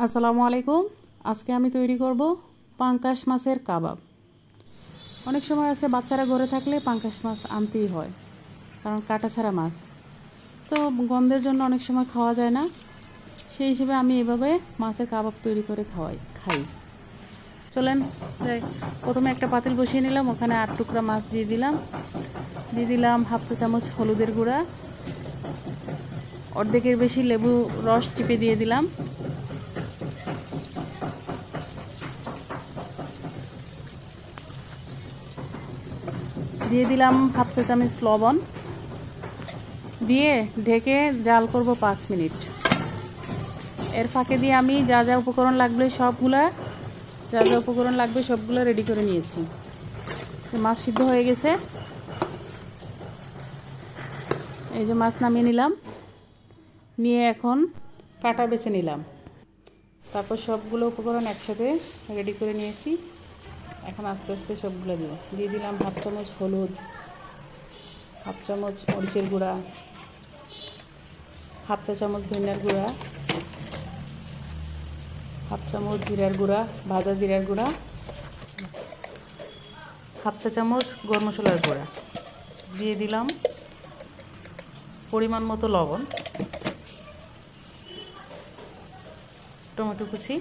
আসসালামু আলাইকুম। আজকে আমি তৈরি করব পাঙ্কাশ মাছের কাবাব। অনেক সময় আছে বাচ্চারা ঘরে থাকলে পাঙ্কাশ মাছ আনতেই হয়, কারণ কাটা ছাড়া মাছ তো গন্ধের জন্য অনেক সময় খাওয়া যায় না। সেই হিসেবে আমি এভাবে মাছের কাবাব তৈরি করে খাই। চলেন প্রথমে একটা পাতিল বসিয়ে নিলাম, ওখানে 8 টুকরা মাছ দিয়ে দিলাম হাফ চা চামচ হলুদের গুঁড়া, অর্ধেকের বেশি লেবু রস চিপে দিয়ে দিলাম, দিয়ে দিলাম হাফ চা চামচ লবণ, দিয়ে ঢেকে জাল করব 5 মিনিট। এর ফাঁকে দিয়ে আমি যা যা উপকরণ লাগবে সবগুলো রেডি করে নিয়েছি। মাছ সিদ্ধ হয়ে গেছে, এই যে মাছ নামিয়ে নিলাম, নিয়ে এখন কাটা বেছে নিলাম। তারপর সবগুলো উপকরণ একসাথে রেডি করে নিয়েছি। এখন আস্তে আস্তে সবগুলো দিয়ে দিলাম হাফ চামচ হলুদ, হাফ চামচ মরিচের গুঁড়া, হাফ চা চামচ ধনিয়ার গুঁড়া, হাফ চামচ জিরার গুঁড়া, ভাজা জিরার গুঁড়া, হাফ চা চামচ গরম মশলার গুঁড়া, দিয়ে দিলাম পরিমাণ মতো লবণ, টমেটো কুচি,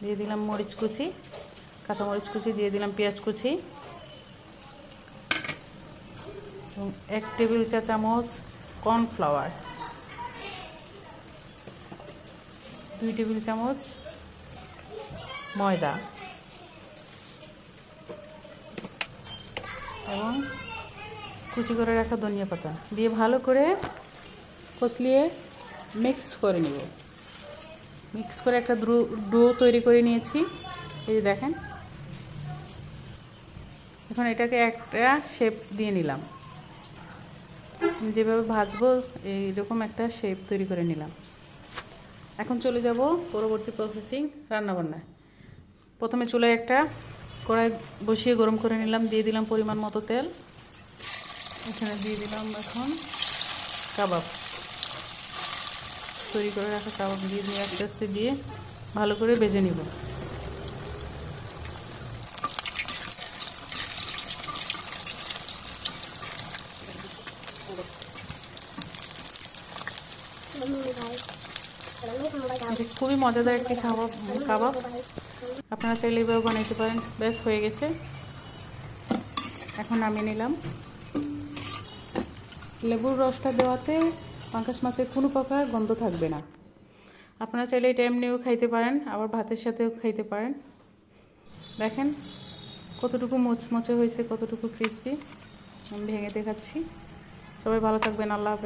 দিয়ে দিলাম মরিচ কুচি, কাঁচামরিচ কুচি, দিয়ে দিলাম পেঁয়াজ কুচি এবং 1 টেবিল চা চামচ কর্নফ্লাওয়ার, 2 টেবিল চামচ ময়দা এবং কুচি করে রাখা ধনিয়া পাতা দিয়ে ভালো করে কষলিয়ে মিক্স করে নেব। মিক্স করে একটা ডো তৈরি করে নিয়েছি, এই যে দেখেন। এখন এটাকে একটা শেপ দিয়ে নিলাম, যেভাবে ভাজবো এইরকম একটা শেপ তৈরি করে নিলাম। এখন চলে যাব পরবর্তী প্রসেসিং, রান্নাবান্নায়। প্রথমে চুলায় একটা কড়াই বসিয়ে গরম করে নিলাম, দিয়ে দিলাম পরিমাণ মতো তেল, এখানে দিয়ে দিলাম এখন কাবাব, তৈরি করে রাখা কাবাব দিয়ে আস্তে আস্তে দিয়ে ভালো করে ভেজে নিব। খুবই মজাদার একটি কাবাব, আপনারা চাইলে এভাবে বানাইতে পারেন। ব্যাস হয়ে গেছে, এখন নামিয়ে নিলাম। লেবুর রসটা দেওয়াতে পাঙ্কাশ মাছের কোনো প্রকার গন্ধ থাকবে না। আপনারা চাইলে এটা এমনিও খাইতে পারেন, আবার ভাতের সাথেও খাইতে পারেন। দেখেন কতটুকু মোচমোচে হয়েছে, কতটুকু ক্রিসপি। আমি ভেঙে দেখাচ্ছি। সবাই ভালো থাকবেন, আল্লাহ হাফেজ।